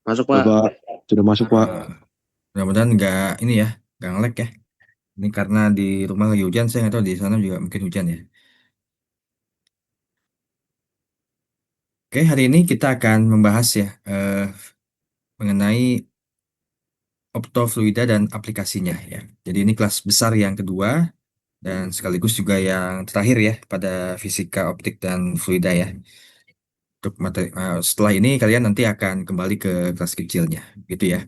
Masuk, Halo Pak. Pak, sudah masuk Pak. Mudah-mudahan nggak ini ya, nggak ngelek ya. Ini karena di rumah lagi hujan, saya nggak tahu di sana juga mungkin hujan ya. Oke, hari ini kita akan membahas ya mengenai optofluida dan aplikasinya ya. Jadi ini kelas besar yang kedua dan sekaligus juga yang terakhir ya pada fisika optik dan fluida ya. Untuk materi, setelah ini kalian nanti akan kembali ke kelas kecilnya, gitu ya.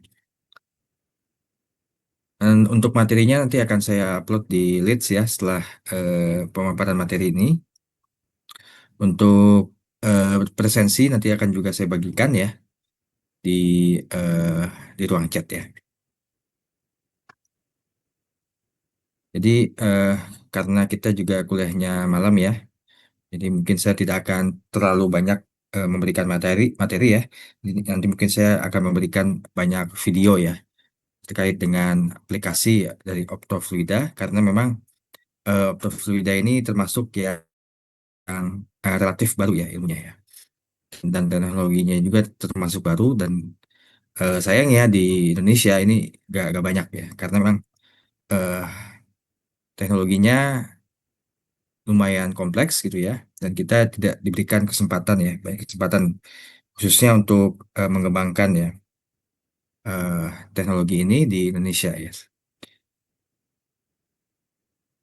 Dan untuk materinya nanti akan saya upload di Leads ya setelah pemaparan materi ini. Untuk presensi nanti akan juga saya bagikan ya di eh, di ruang chat ya. Jadi eh, karena kita juga kuliahnya malam ya, jadi mungkin saya tidak akan terlalu banyak memberikan materi ya. Jadi nanti mungkin saya akan memberikan banyak video ya terkait dengan aplikasi ya, dari Optofluida karena memang Optofluida ini termasuk yang relatif baru ya ilmunya ya. Dan teknologinya juga termasuk baru dan sayang ya di Indonesia ini gak banyak ya karena memang eh, teknologinya lumayan kompleks gitu ya dan kita tidak diberikan kesempatan ya banyak kesempatan khususnya untuk mengembangkan ya eh, teknologi ini di Indonesia ya.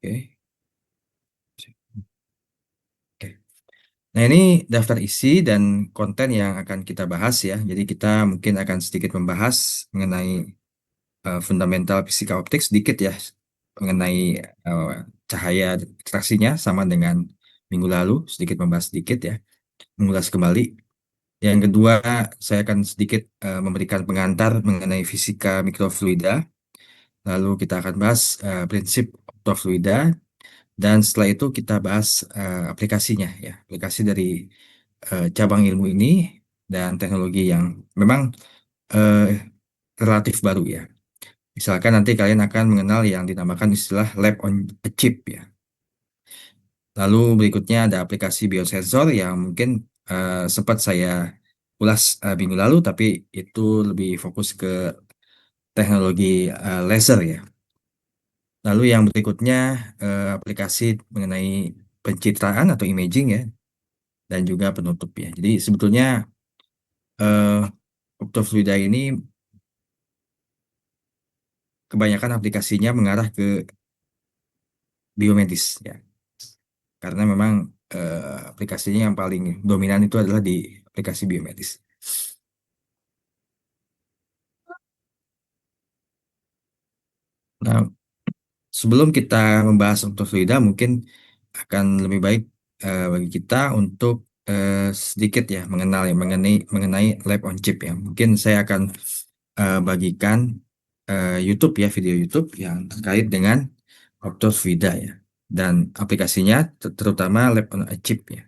Oke. Oke. Nah ini daftar isi dan konten yang akan kita bahas ya. Jadi kita mungkin akan sedikit membahas mengenai fundamental fisika optik sedikit ya mengenai eh, cahaya refraksinya sama dengan minggu lalu sedikit membahas sedikit ya mengulas kembali. Yang kedua saya akan sedikit memberikan pengantar mengenai fisika mikrofluida. Lalu kita akan bahas prinsip optofluida dan setelah itu kita bahas aplikasinya ya aplikasi dari cabang ilmu ini dan teknologi yang memang eh, relatif baru ya. Misalkan nanti kalian akan mengenal yang dinamakan istilah lab on a chip ya. Lalu berikutnya ada aplikasi biosensor yang mungkin sempat saya ulas minggu lalu, tapi itu lebih fokus ke teknologi laser ya. Lalu yang berikutnya aplikasi mengenai pencitraan atau imaging ya, dan juga penutup ya. Jadi sebetulnya eh, optofluida ini kebanyakan aplikasinya mengarah ke biomedis ya. Karena memang aplikasinya yang paling dominan itu adalah di aplikasi biomedis. Nah, sebelum kita membahas optofluida, mungkin akan lebih baik bagi kita untuk sedikit ya mengenal ya mengenai lab on chip ya. Mungkin saya akan bagikan YouTube ya video YouTube yang terkait dengan optofluida ya dan aplikasinya terutama lab on a chip ya.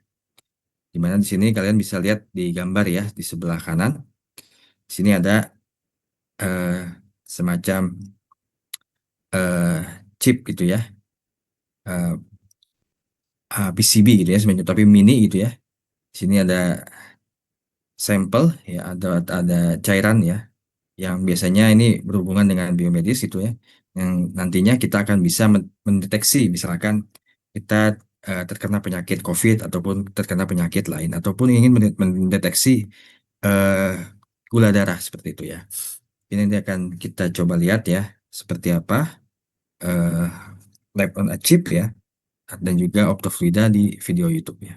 Di mana di sini kalian bisa lihat di gambar ya di sebelah kanan. Di sini ada eh, semacam eh, chip gitu ya, eh, PCB gitu ya, semacam tapi mini gitu ya. Di sini ada sampel ya, ada cairan ya, yang biasanya ini berhubungan dengan biomedis itu ya, yang nantinya kita akan bisa mendeteksi misalkan kita terkena penyakit COVID ataupun terkena penyakit lain ataupun ingin mendeteksi eh, gula darah seperti itu ya. Ini nanti akan kita coba lihat ya seperti apa eh, lab on a chip ya dan juga optofluida di video YouTube ya.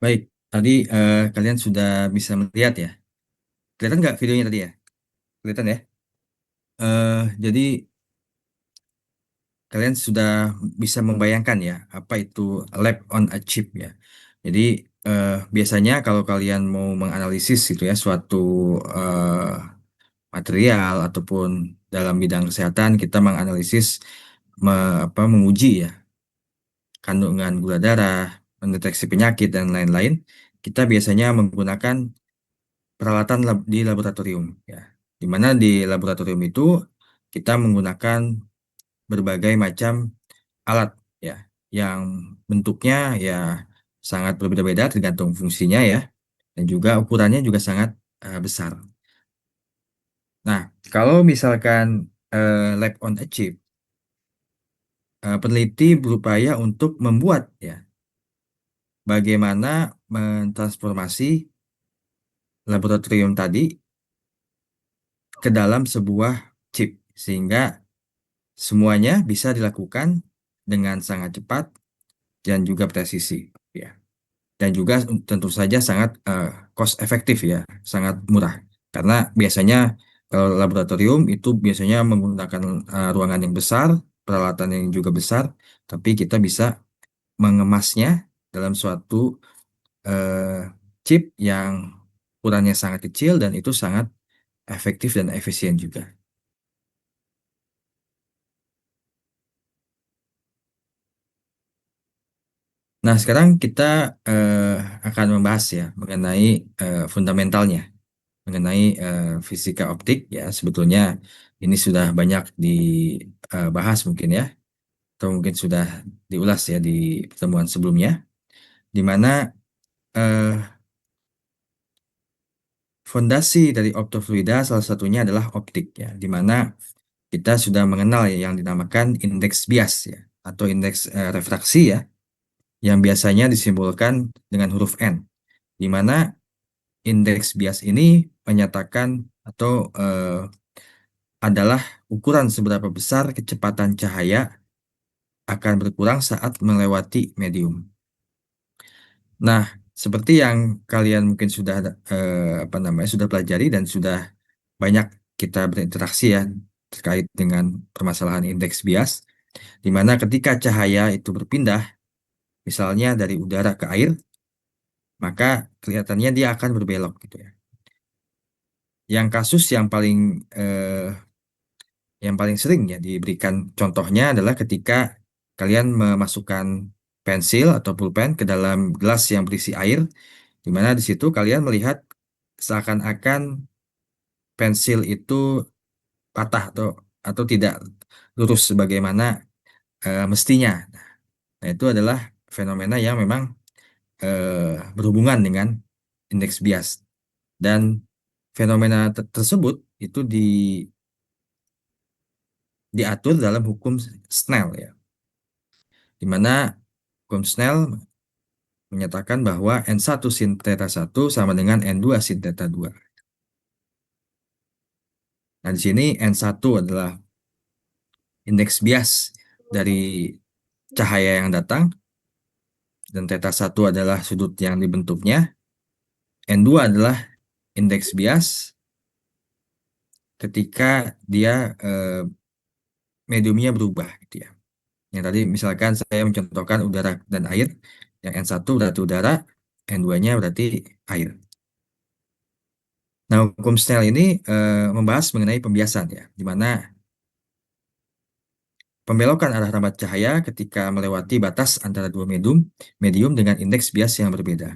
Baik, tadi kalian sudah bisa melihat ya. Kelihatan nggak videonya tadi ya? Kelihatan ya? Jadi kalian sudah bisa membayangkan ya apa itu lab on a chip ya. Jadi biasanya kalau kalian mau menganalisis gitu ya suatu material ataupun dalam bidang kesehatan kita menganalisis menguji ya kandungan gula darah, mendeteksi penyakit dan lain-lain. Kita biasanya menggunakan peralatan di laboratorium ya. Di mana di laboratorium itu kita menggunakan berbagai macam alat ya yang bentuknya ya sangat berbeda-beda tergantung fungsinya ya dan juga ukurannya juga sangat besar. Nah, kalau misalkan lab on a chip, peneliti berupaya untuk membuat ya bagaimana mentransformasi laboratorium tadi ke dalam sebuah chip sehingga semuanya bisa dilakukan dengan sangat cepat dan juga presisi ya. Dan juga tentu saja sangat cost efektif ya, sangat murah. Karena biasanya kalau laboratorium itu biasanya menggunakan ruangan yang besar, peralatan yang juga besar, tapi kita bisa mengemasnya dalam suatu eh, chip yang ukurannya sangat kecil dan itu sangat efektif dan efisien juga. Nah, sekarang kita eh, akan membahas ya mengenai fundamentalnya, mengenai fisika optik ya. Sebetulnya ini sudah banyak dibahas mungkin ya, atau mungkin sudah diulas ya di pertemuan sebelumnya, di mana eh, fondasi dari optofluida salah satunya adalah optik ya, di mana kita sudah mengenal ya yang dinamakan indeks bias ya, atau indeks refraksi ya, yang biasanya disimbolkan dengan huruf N, di mana indeks bias ini menyatakan atau adalah ukuran seberapa besar kecepatan cahaya akan berkurang saat melewati medium. Nah, seperti yang kalian mungkin sudah apa namanya sudah pelajari dan sudah banyak kita berinteraksi ya terkait dengan permasalahan indeks bias, di mana ketika cahaya itu berpindah, misalnya dari udara ke air, maka kelihatannya dia akan berbelok gitu ya. Yang kasus yang paling sering ya diberikan contohnya adalah ketika kalian memasukkan pensil atau pulpen ke dalam gelas yang berisi air, di mana di situ kalian melihat seakan-akan pensil itu patah atau tidak lurus sebagaimana mestinya. Nah, itu adalah fenomena yang memang berhubungan dengan indeks bias dan fenomena tersebut itu diatur dalam hukum Snell ya, di mana hukum Snell menyatakan bahwa N1 sin theta 1 sama dengan N2 sin theta 2. Nah, di sini N1 adalah indeks bias dari cahaya yang datang dan theta 1 adalah sudut yang dibentuknya. N2 adalah indeks bias ketika dia mediumnya berubah gitu ya. Yang tadi misalkan saya mencontohkan udara dan air, yang N1 berarti udara, N2-nya berarti air. Nah, hukum Snell ini membahas mengenai pembiasan ya, di mana pembelokan arah rambat cahaya ketika melewati batas antara dua medium dengan indeks bias yang berbeda.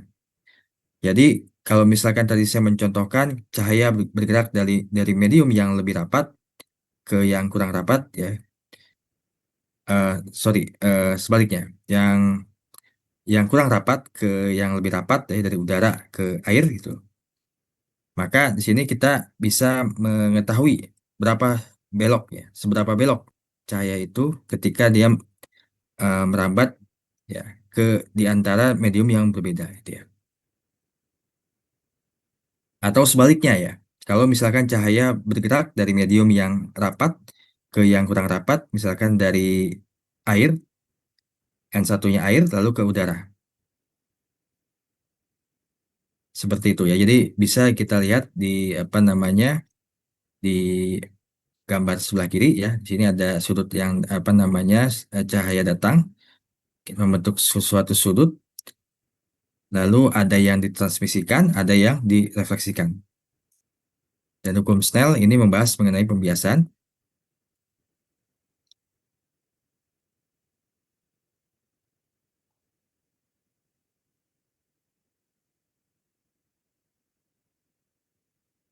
Jadi, kalau misalkan tadi saya mencontohkan cahaya bergerak dari medium yang lebih rapat ke yang kurang rapat, ya, sorry, sebaliknya, yang kurang rapat ke yang lebih rapat ya, dari udara ke air gitu. Maka di sini kita bisa mengetahui berapa belok ya, seberapa belok cahaya itu ketika dia merambat ya ke di antara medium yang berbeda gitu ya. Atau sebaliknya ya. Kalau misalkan cahaya bergerak dari medium yang rapat ke yang kurang rapat, misalkan dari air, N satunya air lalu ke udara. Seperti itu ya. Jadi bisa kita lihat di apa namanya di gambar sebelah kiri ya. Di sini ada sudut yang apa namanya cahaya datang membentuk suatu sudut, lalu ada yang ditransmisikan, ada yang direfleksikan. Dan hukum Snell ini membahas mengenai pembiasan.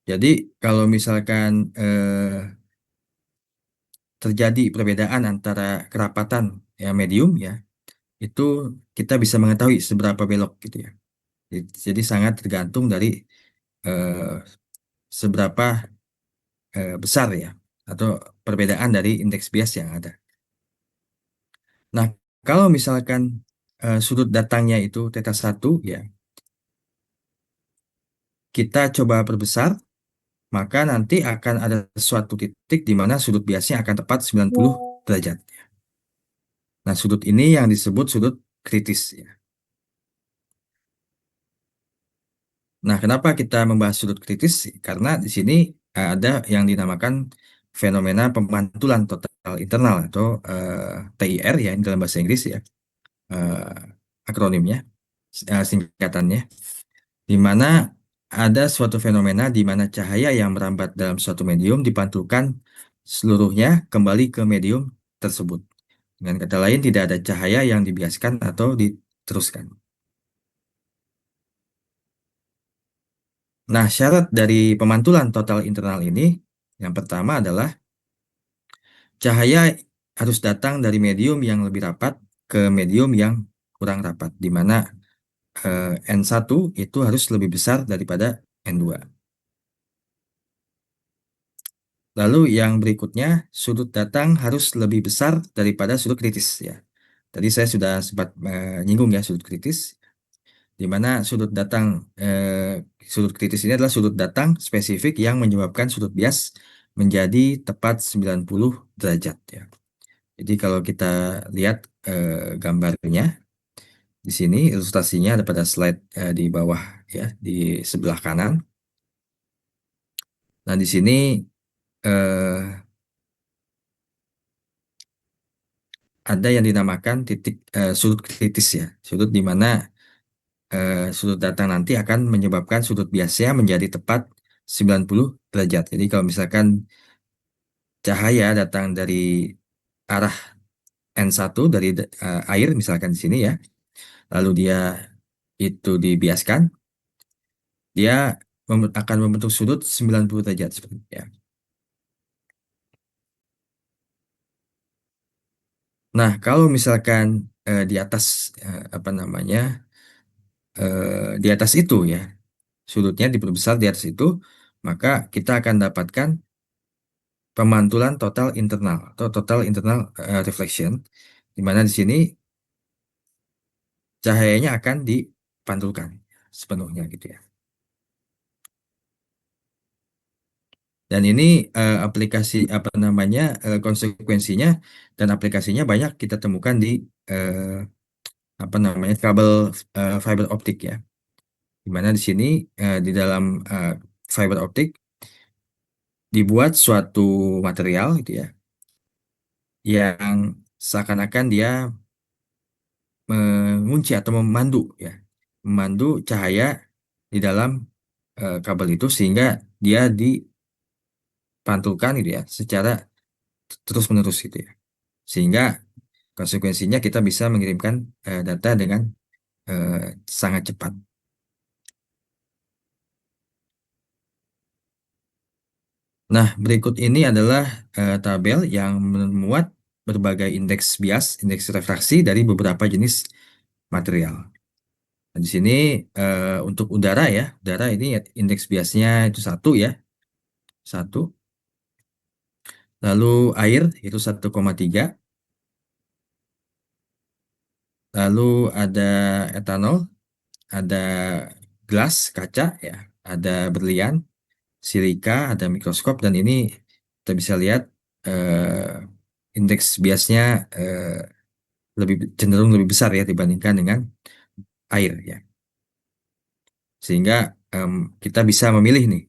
Jadi kalau misalkan terjadi perbedaan antara kerapatan ya medium ya, itu kita bisa mengetahui seberapa belok gitu ya. Jadi sangat tergantung dari eh, seberapa besar ya atau perbedaan dari indeks bias yang ada. Nah, kalau misalkan sudut datangnya itu theta 1 ya, kita coba perbesar, maka nanti akan ada suatu titik di mana sudut biasnya akan tepat 90 derajat. Nah, sudut ini yang disebut sudut kritis ya. Nah, kenapa kita membahas sudut kritis? Karena di sini ada yang dinamakan fenomena pemantulan total internal atau TIR ya dalam bahasa Inggris ya, akronimnya, singkatannya, di mana ada suatu fenomena di mana cahaya yang merambat dalam suatu medium dipantulkan seluruhnya kembali ke medium tersebut. Dengan kata lain, tidak ada cahaya yang dibiaskan atau diteruskan. Nah, syarat dari pemantulan total internal ini yang pertama adalah cahaya harus datang dari medium yang lebih rapat ke medium yang kurang rapat, di mana N1 itu harus lebih besar daripada N2. Lalu yang berikutnya, sudut datang harus lebih besar daripada sudut kritis ya. Tadi saya sudah sempat menyinggung ya sudut kritis, di mana sudut kritis ini adalah sudut datang spesifik yang menyebabkan sudut bias menjadi tepat 90 derajat ya. Jadi kalau kita lihat gambarnya di sini ilustrasinya ada pada slide di bawah ya di sebelah kanan. Nah di sini eh, ada yang dinamakan titik sudut kritis ya, sudut di mana sudut datang nanti akan menyebabkan sudut biasnya menjadi tepat 90 derajat. Jadi kalau misalkan cahaya datang dari arah N1 dari air misalkan di sini ya, lalu dia itu dibiaskan, dia akan membentuk sudut 90 derajat seperti itu ya. Nah, kalau misalkan di atas apa namanya di atas itu ya sudutnya diperbesar di atas itu, maka kita akan dapatkan pemantulan total internal atau total internal reflection, di mana di sini cahayanya akan dipantulkan sepenuhnya gitu ya. Dan ini aplikasi apa namanya konsekuensinya dan aplikasinya banyak kita temukan di eh, apa namanya kabel fiber optik ya. Di mana di sini di dalam fiber optik dibuat suatu material gitu ya yang seakan-akan dia mengunci atau memandu ya, memandu cahaya di dalam kabel itu sehingga dia dipantulkan gitu ya secara terus-menerus gitu ya. Sehingga konsekuensinya kita bisa mengirimkan data dengan eh, sangat cepat. Nah, berikut ini adalah tabel yang memuat berbagai indeks bias, indeks refraksi dari beberapa jenis material. Nah, di sini untuk udara ya, udara ini indeks biasnya itu satu ya, satu. Lalu air itu 1,3. Lalu ada etanol, ada gelas, kaca ya, ada berlian, silika, ada mikroskop, dan ini kita bisa lihat indeks biasnya lebih cenderung lebih besar ya dibandingkan dengan air ya. Sehingga kita bisa memilih nih,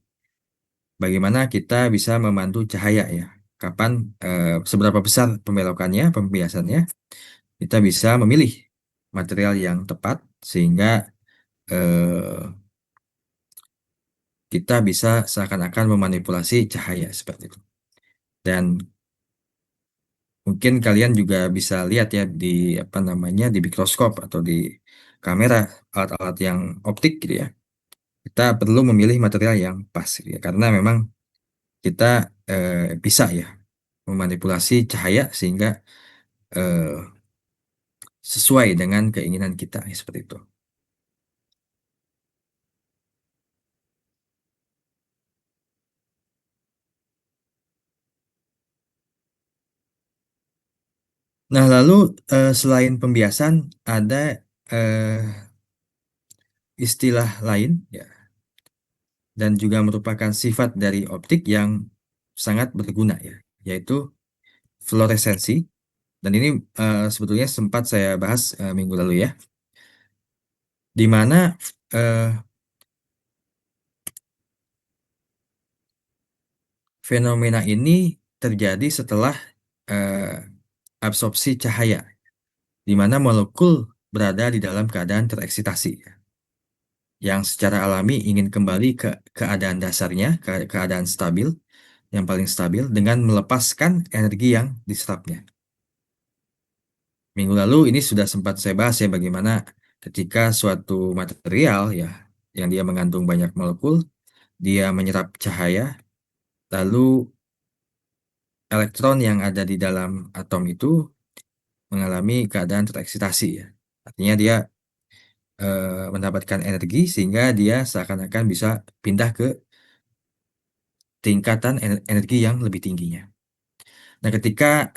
bagaimana kita bisa memandu cahaya ya. Kapan, seberapa besar pembelokannya, pembiasannya, kita bisa memilih material yang tepat sehingga eh, kita bisa seakan-akan memanipulasi cahaya seperti itu. Dan mungkin kalian juga bisa lihat ya di apa namanya di mikroskop atau di kamera, alat-alat yang optik gitu ya. Kita perlu memilih material yang pas gitu ya, karena memang kita bisa ya memanipulasi cahaya sehingga eh, sesuai dengan keinginan kita ya, seperti itu. Nah, lalu selain pembiasan ada eh, istilah lain ya, dan juga merupakan sifat dari optik yang sangat berguna ya, yaitu fluoresensi. Dan ini sebetulnya sempat saya bahas minggu lalu ya, di mana eh, fenomena ini terjadi setelah eh, absorpsi cahaya, di mana molekul berada di dalam keadaan tereksitasi, ya, yang secara alami ingin kembali ke keadaan dasarnya, keadaan stabil, yang paling stabil, dengan melepaskan energi yang diserapnya. Minggu lalu ini sudah sempat saya bahas ya, bagaimana ketika suatu material ya, yang dia mengandung banyak molekul, dia menyerap cahaya, lalu elektron yang ada di dalam atom itu mengalami keadaan tereksitasi ya. Artinya dia mendapatkan energi sehingga dia seakan-akan bisa pindah ke tingkatan energi yang lebih tingginya. Nah, ketika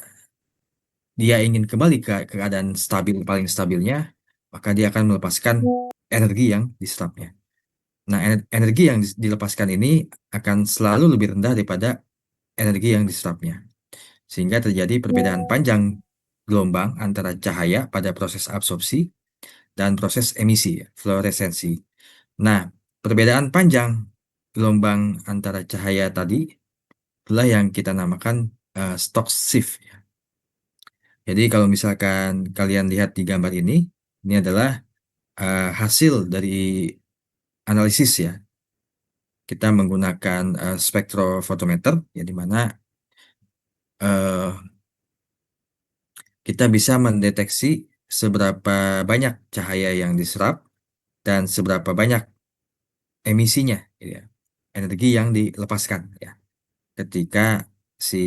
dia ingin kembali ke keadaan stabil, paling stabilnya, maka dia akan melepaskan energi yang diserapnya. Nah, energi yang dilepaskan ini akan selalu lebih rendah daripada energi yang diserapnya. Sehingga terjadi perbedaan panjang gelombang antara cahaya pada proses absorpsi dan proses emisi, ya, fluoresensi. Nah, perbedaan panjang gelombang antara cahaya tadi itulah yang kita namakan Stokes shift, ya. Jadi kalau misalkan kalian lihat di gambar ini adalah hasil dari analisis ya. Kita menggunakan spektrofotometer, ya, di mana eh, kita bisa mendeteksi seberapa banyak cahaya yang diserap dan seberapa banyak emisinya, gitu ya, energi yang dilepaskan ya, ketika si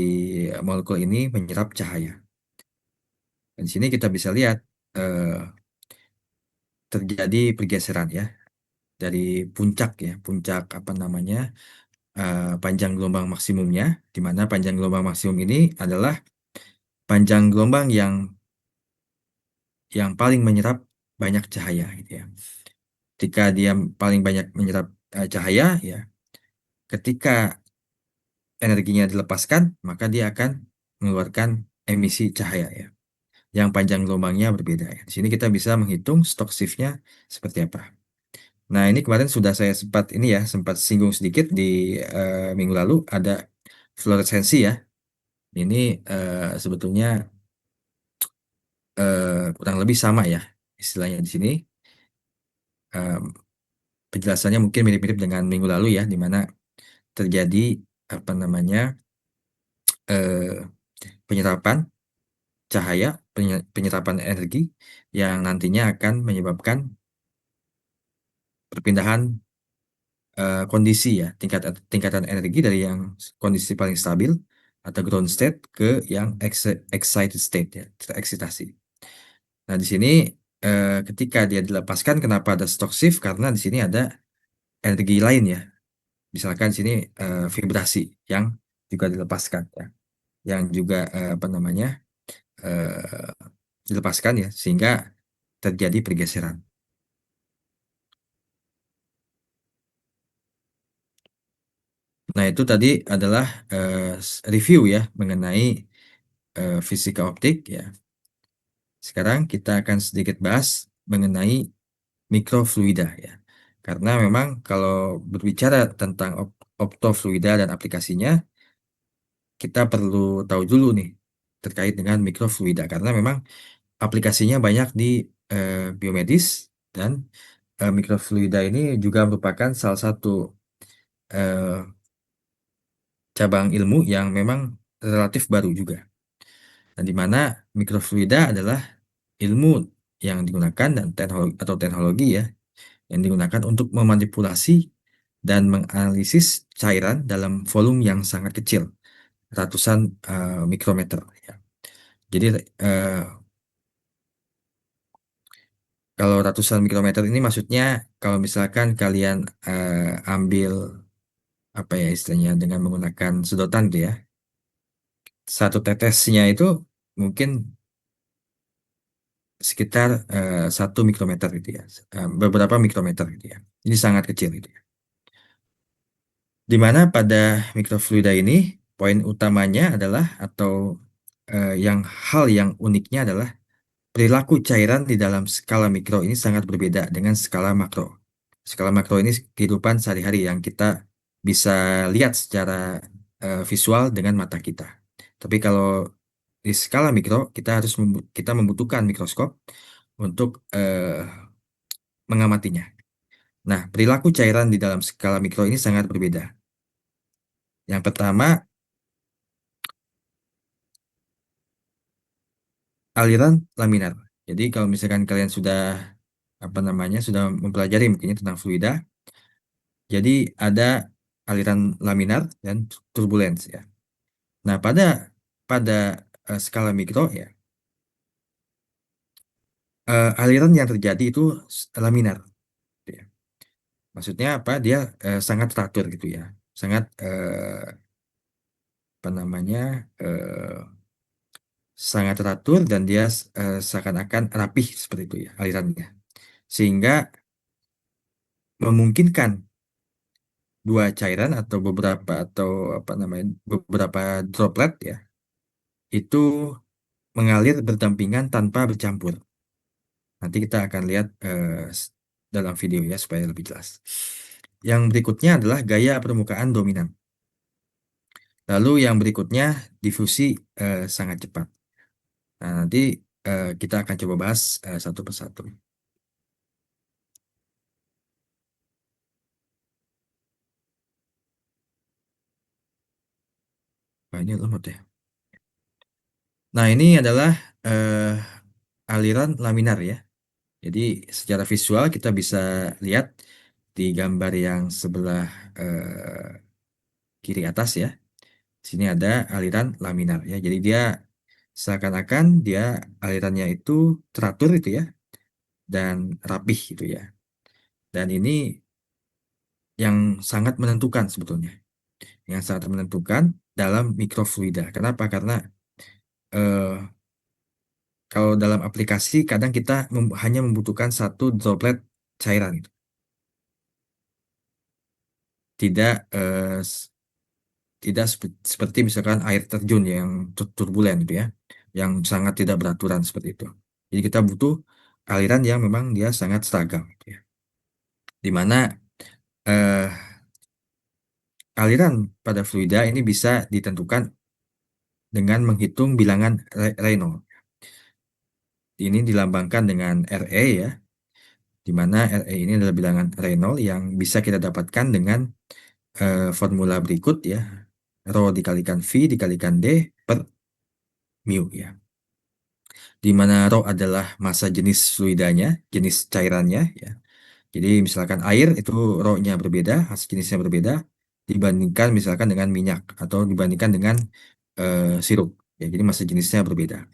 molekul ini menyerap cahaya. Dan di sini kita bisa lihat eh, terjadi pergeseran ya dari puncak ya, puncak apa namanya panjang gelombang maksimumnya, di mana panjang gelombang maksimum ini adalah panjang gelombang yang paling menyerap banyak cahaya gitu ya. Ketika dia paling banyak menyerap cahaya ya, ketika energinya dilepaskan, maka dia akan mengeluarkan emisi cahaya ya, yang panjang gelombangnya berbeda ya. Di sini kita bisa menghitung stok shift-nya seperti apa. Nah, ini kemarin sudah saya sempat ini ya, sempat singgung sedikit di minggu lalu ada fluoresensi ya. Ini sebetulnya kurang lebih sama ya istilahnya di sini. Eh, Penjelasannya mungkin mirip-mirip dengan minggu lalu ya, di mana terjadi apa namanya eh, penyerapan cahaya, penyerapan energi yang nantinya akan menyebabkan perpindahan kondisi ya, tingkatan energi dari yang kondisi paling stabil atau ground state ke yang excited state ya, tereksitasi. Nah, di sini ketika dia dilepaskan, kenapa ada stock shift? Karena di sini ada energi lain ya. Misalkan di sini vibrasi yang juga dilepaskan ya, yang juga apa namanya eh, dilepaskan ya, sehingga terjadi pergeseran. Nah, itu tadi adalah review ya mengenai fisika optik ya. Sekarang kita akan sedikit bahas mengenai mikrofluida ya. Karena memang kalau berbicara tentang optofluida dan aplikasinya, kita perlu tahu dulu nih terkait dengan mikrofluida karena memang aplikasinya banyak di biomedis dan mikrofluida ini juga merupakan salah satu eh, cabang ilmu yang memang relatif baru juga. Dan di mana mikrofluida adalah ilmu yang digunakan dan teknologi atau teknologi ya yang digunakan untuk memanipulasi dan menganalisis cairan dalam volume yang sangat kecil, ratusan mikrometer. Ya. Jadi eh, kalau ratusan mikrometer ini maksudnya kalau misalkan kalian ambil apa ya istilahnya dengan menggunakan sedotan gitu ya, satu tetesnya itu mungkin sekitar 1 mikrometer gitu ya, beberapa mikrometer gitu ya. Ini sangat kecil gitu ya. Di mana pada mikrofluida ini poin utamanya adalah atau yang hal yang uniknya adalah perilaku cairan di dalam skala mikro ini sangat berbeda dengan skala makro. Skala makro ini kehidupan sehari-hari yang kita bisa lihat secara visual dengan mata kita. Tapi kalau di skala mikro kita harus kita membutuhkan mikroskop untuk mengamatinya. Nah, perilaku cairan di dalam skala mikro ini sangat berbeda. Yang pertama, aliran laminar. Jadi kalau misalkan kalian sudah apa namanya sudah mempelajari mungkinnya tentang fluida, jadi ada aliran laminar dan turbulens ya. Nah, pada skala mikro ya, aliran yang terjadi itu laminar gitu ya. Maksudnya apa? Dia sangat teratur gitu ya. Sangat apa namanya? Sangat teratur dan dia seakan-akan rapih seperti itu ya alirannya. Sehingga memungkinkan dua cairan atau beberapa atau apa namanya beberapa droplet ya itu mengalir berdampingan tanpa bercampur. Nanti kita akan lihat dalam video ya supaya lebih jelas. Yang berikutnya adalah gaya permukaan dominan. Lalu yang berikutnya difusi sangat cepat. Nah, nanti kita akan coba bahas satu persatu. Nah, ini lemot ya. Nah, ini adalah aliran laminar ya. Jadi secara visual kita bisa lihat di gambar yang sebelah kiri atas ya. Sini ada aliran laminar ya. Jadi dia seakan-akan dia alirannya itu teratur itu ya dan rapih gitu ya. Dan ini yang sangat menentukan sebetulnya. Yang sangat menentukan dalam mikrofluida. Kenapa? Karena eh, kalau dalam aplikasi kadang kita hanya membutuhkan satu droplet cairan gitu. Tidak tidak seperti misalkan air terjun yang turbulen gitu ya, yang sangat tidak beraturan seperti itu. Jadi kita butuh aliran yang memang dia sangat seragam gitu ya. Di mana eh, aliran pada fluida ini bisa ditentukan dengan menghitung bilangan Reynolds. Ini dilambangkan dengan RE ya, di mana RE ini adalah bilangan Reynolds yang bisa kita dapatkan dengan formula berikut ya. Rho dikalikan V dikalikan D per mu ya. Di mana rho adalah massa jenis fluidanya, jenis cairannya ya. Jadi misalkan air itu rho-nya berbeda, massa jenisnya berbeda dibandingkan misalkan dengan minyak atau dibandingkan dengan sirup. Ya, jadi massa jenisnya berbeda,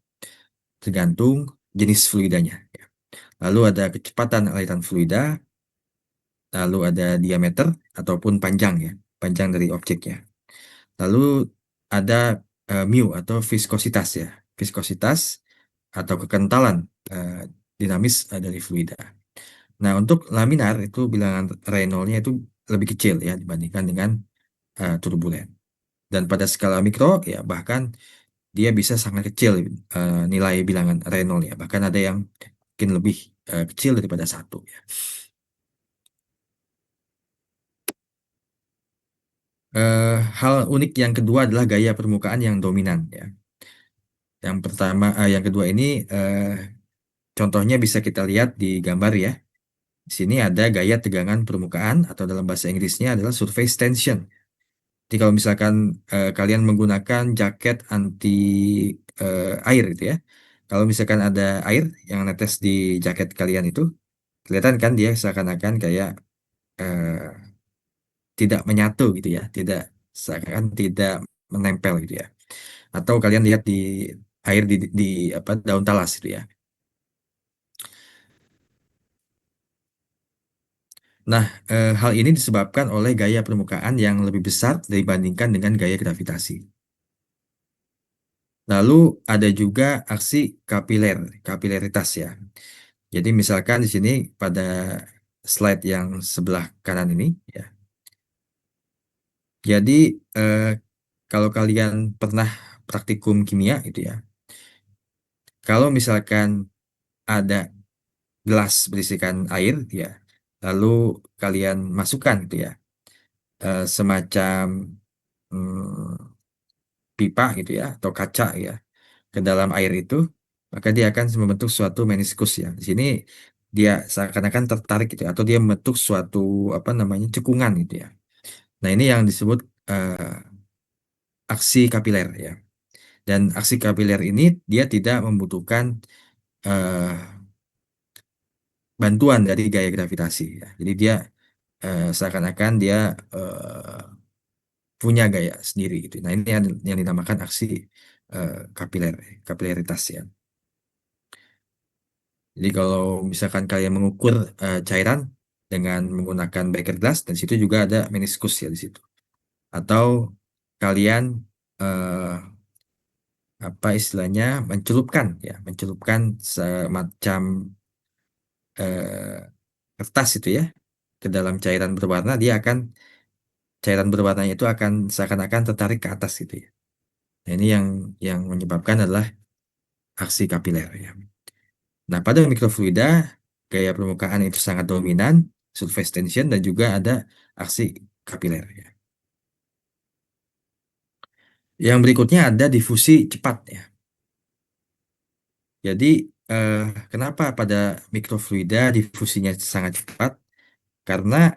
tergantung jenis fluidanya. Ya. Lalu ada kecepatan aliran fluida, lalu ada diameter ataupun panjang ya, panjang dari objeknya. Lalu ada mu atau viskositas ya, viskositas atau kekentalan eh, dinamis dari fluida. Nah, untuk laminar itu bilangan Reynolds-nya itu lebih kecil ya dibandingkan dengan turbulen. Dan pada skala mikro ya bahkan dia bisa sangat kecil nilai bilangan Reynolds ya. Bahkan ada yang mungkin lebih kecil daripada satu ya. Hal unik yang kedua adalah gaya permukaan yang dominan ya. Yang kedua ini contohnya bisa kita lihat di gambar ya. Di sini ada gaya tegangan permukaan atau dalam bahasa Inggrisnya adalah surface tension. Jadi kalau misalkan kalian menggunakan jaket anti air gitu ya. Kalau misalkan ada air yang netes di jaket kalian itu, kelihatan kan dia seakan-akan kayak eh, tidak menyatu gitu ya, tidak seakan tidak menempel gitu ya. Atau kalian lihat di air di apa daun talas itu ya. Nah, hal ini disebabkan oleh gaya permukaan yang lebih besar dibandingkan dengan gaya gravitasi. Lalu ada juga aksi kapilaritas ya. Jadi misalkan di sini pada slide yang sebelah kanan ini ya. Jadi eh, kalau kalian pernah praktikum kimia gitu ya. Kalau misalkan ada gelas berisikan air ya, lalu kalian masukkan gitu ya, semacam hmm, pipa gitu ya atau kaca ya ke dalam air itu, maka dia akan membentuk suatu meniskus ya. Di sini dia seakan-akan tertarik gitu ya, atau dia membentuk suatu apa namanya cekungan gitu ya. Nah ini yang disebut aksi kapiler ya. Dan aksi kapiler ini dia tidak membutuhkan eh, bantuan dari gaya gravitasi ya. Jadi dia seakan-akan dia eh, punya gaya sendiri gitu. Nah ini yang dinamakan aksi kapiler, kapilaritas ya. Jadi kalau misalkan kalian mengukur cairan dengan menggunakan beker glass, dan situ juga ada meniskus ya di situ. Atau kalian eh, apa istilahnya mencelupkan ya, mencelupkan semacam eh, kertas itu ya ke dalam cairan berwarna, dia akan cairan berwarnanya itu akan seakan-akan tertarik ke atas gitu ya. Nah, ini yang menyebabkan adalah aksi kapiler ya. Nah, pada mikrofluida gaya permukaan itu sangat dominan, surface tension dan juga ada aksi kapiler ya. Yang berikutnya ada difusi cepat ya. Jadi eh, kenapa pada mikrofluida difusinya sangat cepat? Karena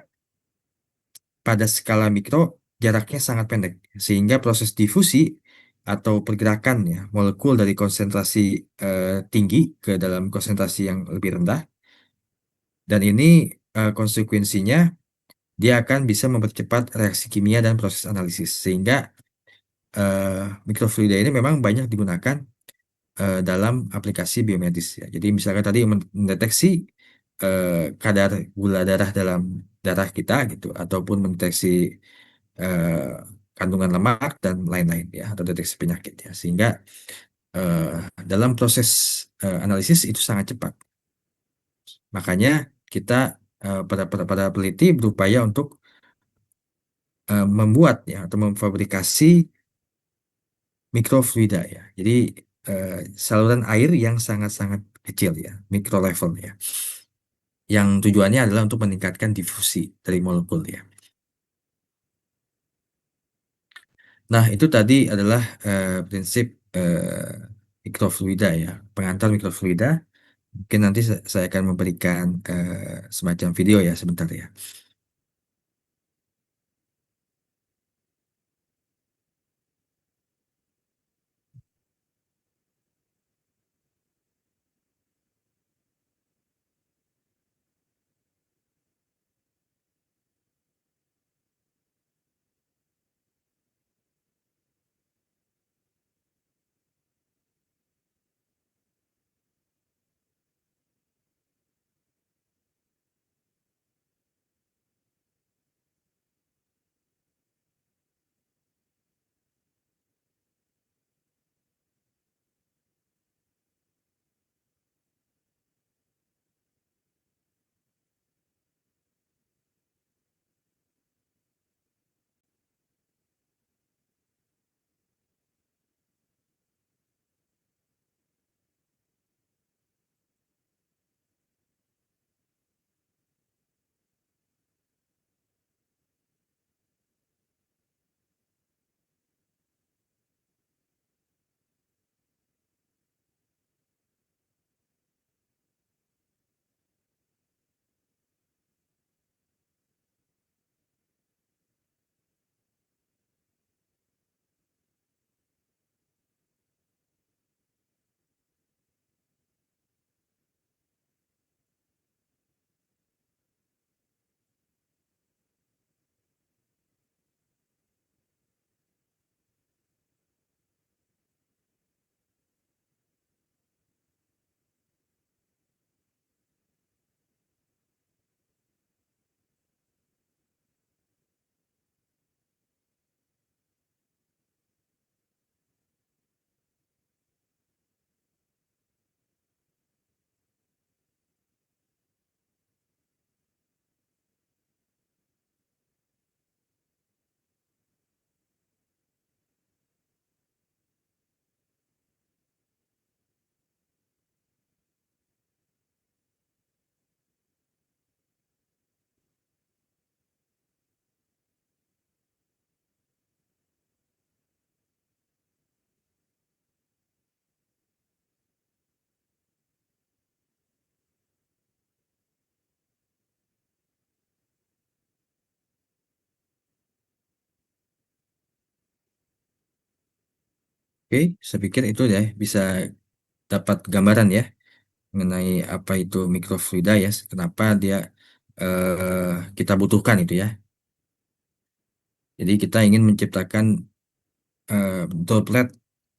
pada skala mikro jaraknya sangat pendek sehingga proses difusi atau pergerakan ya molekul dari konsentrasi tinggi ke dalam konsentrasi yang lebih rendah, dan ini konsekuensinya dia akan bisa mempercepat reaksi kimia dan proses analisis sehingga eh, mikrofluida ini memang banyak digunakan dalam aplikasi biomedis ya. Jadi misalkan tadi mendeteksi eh, kadar gula darah dalam darah kita gitu, ataupun mendeteksi eh, kandungan lemak dan lain-lain ya, atau deteksi penyakit ya. Sehingga eh, dalam proses analisis itu sangat cepat. Makanya kita pada peneliti berupaya untuk membuat ya atau memfabrikasi mikrofluida ya. Jadi eh, saluran air yang sangat-sangat kecil ya, mikro level ya. Yang tujuannya adalah untuk meningkatkan difusi dari molekul ya. Nah, itu tadi adalah prinsip mikrofluida ya, pengantar mikrofluida. Mungkin nanti saya akan memberikan semacam video ya sebentar ya. Oke, saya pikir itu ya bisa dapat gambaran ya mengenai apa itu mikrofluida ya, kenapa dia kita butuhkan itu ya. Jadi kita ingin menciptakan droplet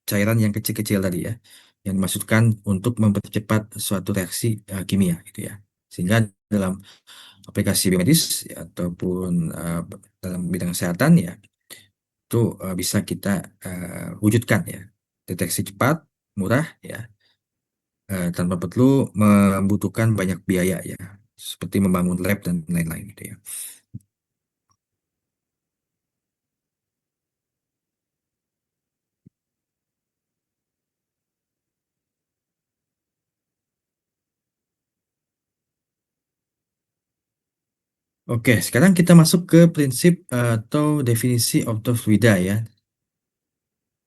cairan yang kecil-kecil tadi ya, yang dimaksudkan untuk mempercepat suatu reaksi kimia gitu ya. Sehingga dalam aplikasi biomedis ya, ataupun dalam bidang kesehatan ya, itu bisa kita wujudkan ya. Deteksi cepat, murah ya, tanpa perlu membutuhkan banyak biaya ya, seperti membangun lab dan lain-lain gitu ya. Oke, sekarang kita masuk ke prinsip atau definisi optofluida ya.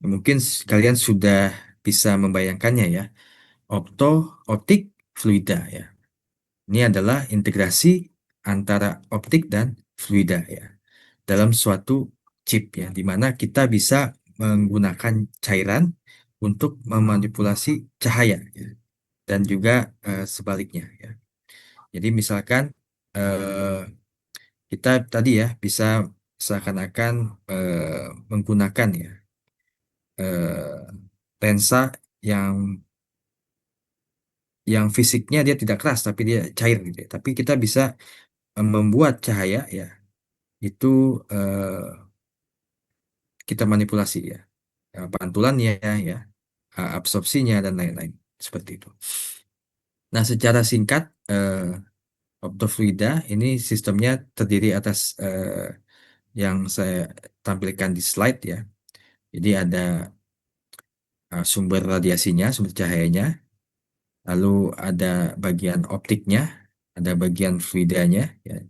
Mungkin kalian sudah bisa membayangkannya ya. Opto, optik, fluida ya. Ini adalah integrasi antara optik dan fluida ya. Dalam suatu chip ya, di mana kita bisa menggunakan cairan untuk memanipulasi cahaya ya. Dan juga sebaliknya ya. Jadi misalkan eh, kita tadi ya bisa seakan-akan menggunakan ya lensa yang fisiknya dia tidak keras tapi dia cair gitu ya. Tapi kita bisa membuat cahaya ya itu kita manipulasi ya. Pantulannya ya, absorpsinya dan lain-lain seperti itu. Nah, secara singkat optofluida ini sistemnya terdiri atas yang saya tampilkan di slide ya. Jadi ada sumber radiasinya, sumber cahayanya, lalu ada bagian optiknya, ada bagian fluidanya, ya.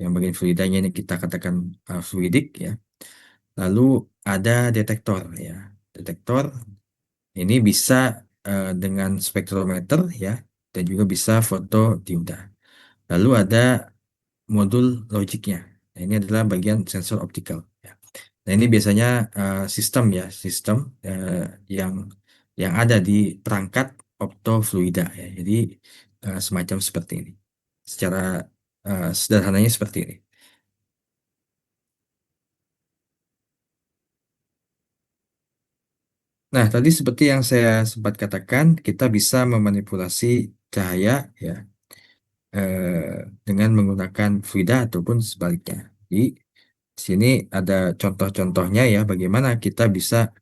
Yang bagian fluidanya ini kita katakan fluidik, ya. Lalu ada detektor, ya. Detektor ini bisa dengan spektrometer, ya, dan juga bisa fotodioda. Lalu ada modul logiknya. Nah, ini adalah bagian sensor optikal, ya. Nah, ini biasanya sistem ya, sistem eh, yang ada di perangkat optofluida ya. Jadi semacam seperti ini. Secara sederhananya seperti ini. Nah, tadi seperti yang saya sempat katakan, kita bisa memanipulasi cahaya ya dengan menggunakan fluida ataupun sebaliknya. Jadi di sini ada contoh-contohnya ya, bagaimana kita bisa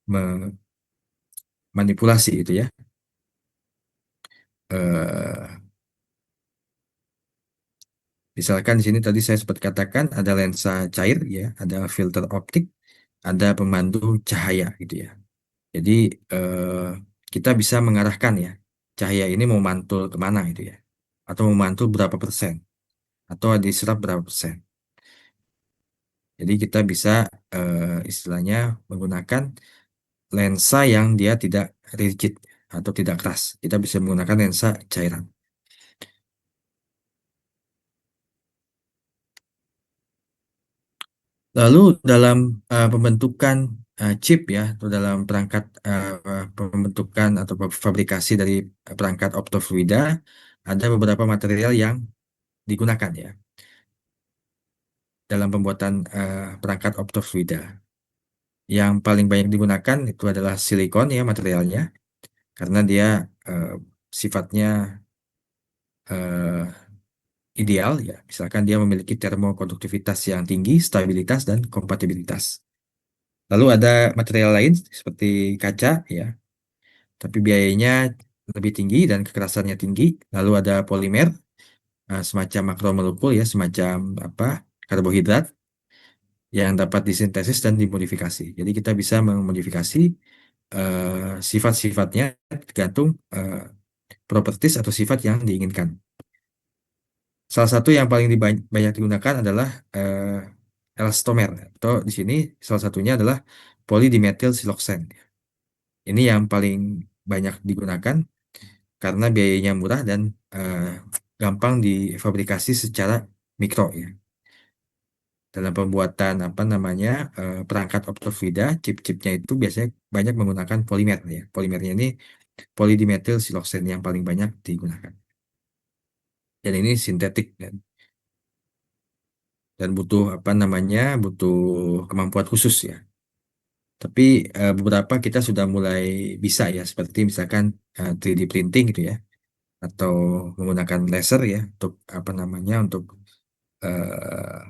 memanipulasi itu ya. Eh, Misalkan di sini tadi saya sempat katakan ada lensa cair ya, ada filter optik, ada pemandu cahaya gitu ya. Jadi eh, kita bisa mengarahkan ya cahaya ini mau mantul kemana gitu ya, atau mau mantul berapa persen, atau diserap berapa persen. Jadi kita bisa istilahnya menggunakan lensa yang dia tidak rigid atau tidak keras. Kita bisa menggunakan lensa cairan. Lalu dalam pembentukan chip ya, atau dalam perangkat pembentukan atau fabrikasi dari perangkat optofluida, ada beberapa material yang digunakan ya dalam pembuatan perangkat optofluida. Yang paling banyak digunakan itu adalah silikon ya materialnya, karena dia eh, sifatnya eh, ideal ya. Misalkan dia memiliki termokonduktivitas yang tinggi, stabilitas dan kompatibilitas. Lalu ada material lain seperti kaca ya, tapi biayanya lebih tinggi dan kekerasannya tinggi. Lalu ada polimer, semacam makromolekul ya, semacam apa karbohidrat yang dapat disintesis dan dimodifikasi. Jadi kita bisa memodifikasi sifat-sifatnya tergantung properties atau sifat yang diinginkan. Salah satu yang paling banyak digunakan adalah elastomer atau di sini salah satunya adalah polydimethyl siloxane. Ini yang paling banyak digunakan karena biayanya murah dan eh, gampang difabrikasi secara mikro ya. dalam pembuatan apa namanya perangkat optofluida, chip-chipnya itu biasanya banyak menggunakan polimer ya. Polimernya ini polydimethyl siloxane yang paling banyak digunakan. Dan ini sintetik dan butuh apa namanya butuh kemampuan khusus ya. Tapi beberapa kita sudah mulai bisa ya, seperti misalkan 3D printing gitu ya, atau menggunakan laser ya untuk apa namanya untuk eh,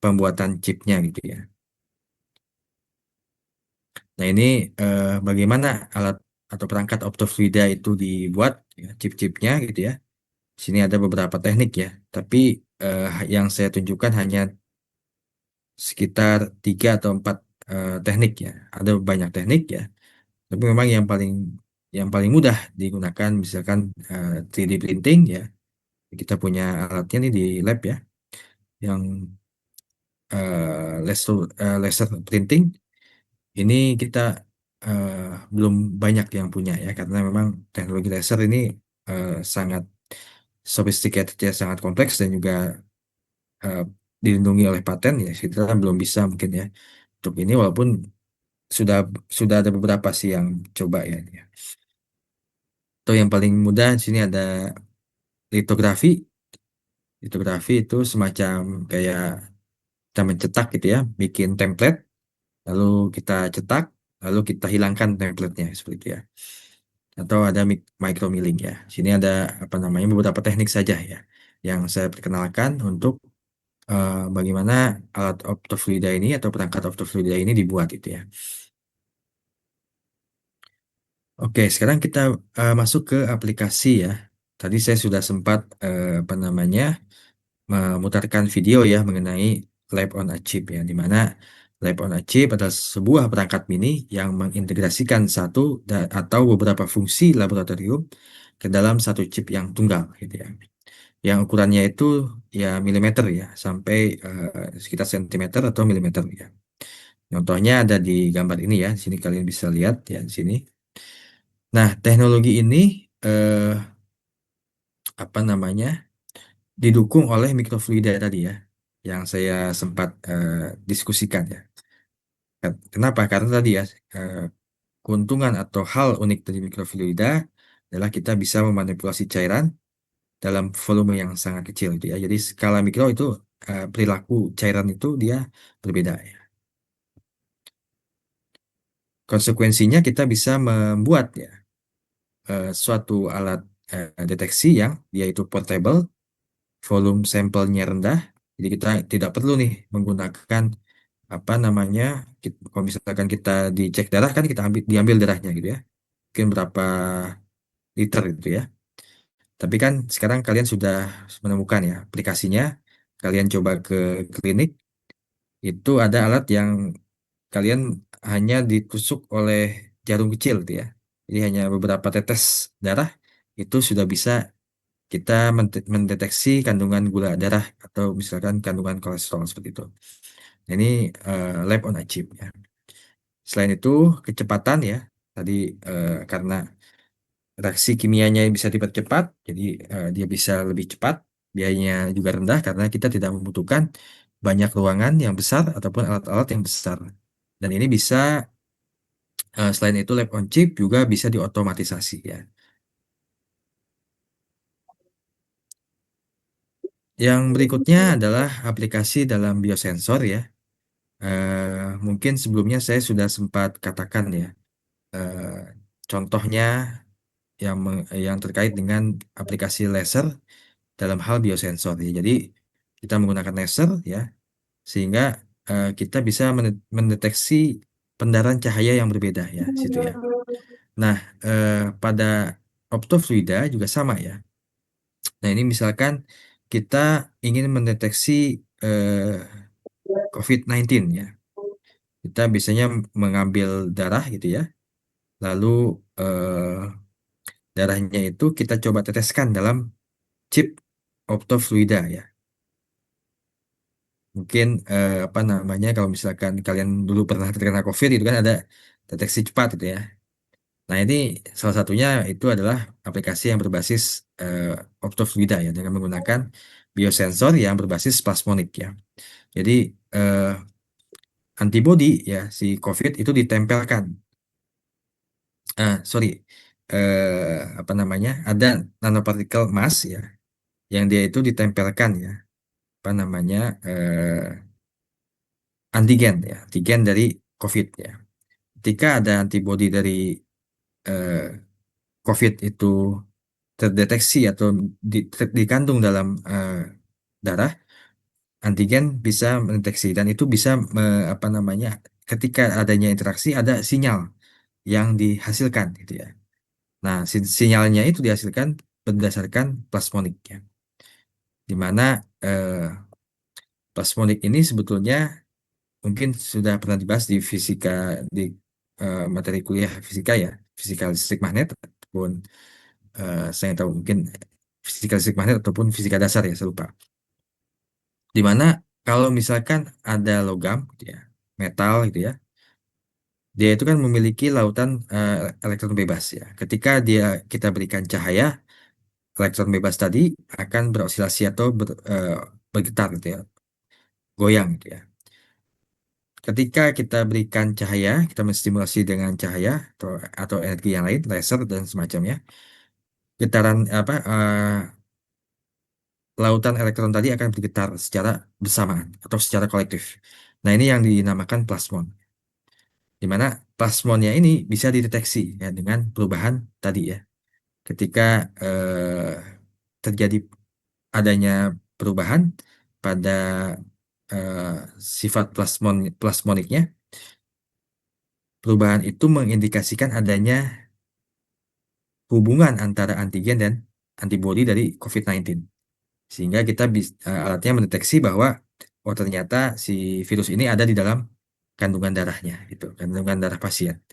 pembuatan chipnya gitu ya. Nah ini bagaimana alat atau perangkat optofluida itu dibuat, ya, chip-chipnya gitu ya. Sini ada beberapa teknik ya, tapi yang saya tunjukkan hanya sekitar 3 atau 4 teknik ya. Ada banyak teknik ya, tapi memang yang paling mudah digunakan misalkan 3D printing ya. Kita punya alatnya nih di lab ya, yang laser printing. Ini kita eh, belum banyak yang punya ya, karena memang teknologi laser ini sangat sophisticated ya, sangat kompleks dan juga eh, dilindungi oleh paten ya. Kita belum bisa mungkin ya untuk ini, walaupun sudah sudah ada beberapa sih yang coba ya. Atau yang paling mudah di sini ada litografi. Litografi itu semacam kayak kita mencetak gitu ya, bikin template, lalu kita cetak, lalu kita hilangkan template-nya seperti itu ya. Atau ada micro milling ya. Sini ada apa namanya beberapa teknik saja ya yang saya perkenalkan untuk bagaimana alat optofluida ini atau perangkat optofluida ini dibuat itu ya. Oke, sekarang kita masuk ke aplikasi ya. Tadi saya sudah sempat apa namanya memutarkan video ya mengenai Lab on a Chip ya, di mana Lab on a Chip adalah sebuah perangkat mini yang mengintegrasikan satu atau beberapa fungsi laboratorium ke dalam satu chip yang tunggal gitu ya. Yang ukurannya itu ya milimeter ya, sampai sekitar sentimeter atau milimeter ya. Contohnya ada di gambar ini ya, di sini kalian bisa lihat ya di sini. Nah, teknologi ini eh, apa namanya didukung oleh mikrofluida tadi ya, yang saya sempat diskusikan ya. Kenapa? Karena tadi ya eh, keuntungan atau hal unik dari mikrofluida adalah kita bisa memanipulasi cairan dalam volume yang sangat kecil itu ya. Jadi skala mikro itu perilaku cairan itu dia berbeda ya. Konsekuensinya kita bisa membuat ya suatu alat deteksi yang dia itu portable, volume sampelnya rendah. Jadi kita tidak perlu nih menggunakan apa namanya, kalau misalkan kita dicek darah kan kita diambil darahnya gitu ya. Mungkin berapa liter gitu ya. Tapi kan sekarang kalian sudah menemukan ya aplikasinya. Kalian coba ke klinik, itu ada alat yang kalian hanya ditusuk oleh jarum kecil gitu ya. Jadi hanya beberapa tetes darah itu sudah bisa kita mendeteksi kandungan gula darah atau misalkan kandungan kolesterol seperti itu. Nah, ini lab on a chip ya. Selain itu kecepatan ya. Tadi karena reaksi kimianya bisa dipercepat, jadi dia bisa lebih cepat, biayanya juga rendah karena kita tidak membutuhkan banyak ruangan yang besar ataupun alat-alat yang besar. Dan ini bisa selain itu lab on chip juga bisa diotomatisasi ya. Yang berikutnya adalah aplikasi dalam biosensor ya. Mungkin sebelumnya saya sudah sempat katakan ya, eh, contohnya yang terkait dengan aplikasi laser dalam hal biosensor ya. Jadi kita menggunakan laser ya, sehingga kita bisa mendeteksi pendarahan cahaya yang berbeda ya, situ ya. Nah, pada optofluida juga sama ya. Nah, ini misalkan kita ingin mendeteksi COVID-19 ya. Kita biasanya mengambil darah gitu ya. Lalu darahnya itu kita coba teteskan dalam chip optofluida ya. Mungkin apa namanya kalau misalkan kalian dulu pernah terkena COVID itu kan ada deteksi cepat gitu ya. Nah, ini salah satunya itu adalah aplikasi yang berbasis optofluida ya, dengan menggunakan biosensor yang berbasis plasmonik ya. Jadi antibodi ya si COVID itu ditempelkan. Sorry, apa namanya? Ada nanopartikel emas ya, yang dia itu ditempelkan ya, apa namanya? Antigen ya, antigen dari COVID ya. Ketika ada antibodi dari eh, COVID itu terdeteksi atau dikandung dalam darah, antigen bisa mendeteksi dan itu bisa apa namanya? Ketika adanya interaksi ada sinyal yang dihasilkan gitu ya. Nah, sinyalnya itu dihasilkan berdasarkan plasmonik ya. Di mana plasmonik ini sebetulnya mungkin sudah pernah dibahas di fisika di materi kuliah fisika ya, fisika listrik magnet ataupun saya tahu mungkin fisika listrik magnet ataupun fisika dasar ya, saya lupa. Di mana kalau misalkan ada logam gitu ya, metal gitu ya, dia itu kan memiliki lautan elektron bebas ya. Ketika kita berikan cahaya, elektron bebas tadi akan berosilasi atau bergetar gitu ya, goyang gitu ya. Ketika kita berikan cahaya, kita menstimulasi dengan cahaya atau energi yang lain, laser dan semacamnya, getaran apa lautan elektron tadi akan bergetar secara bersamaan atau secara kolektif. Nah, ini yang dinamakan plasmon. Di mana plasmonnya ini bisa dideteksi ya dengan perubahan tadi ya. Ketika terjadi adanya perubahan pada eh, sifat plasmoniknya, perubahan itu mengindikasikan adanya hubungan antara antigen dan antibodi dari COVID-19. Sehingga kita alatnya mendeteksi bahwa oh ternyata si virus ini ada di dalam kandungan darahnya gitu, kandungan darah pasien.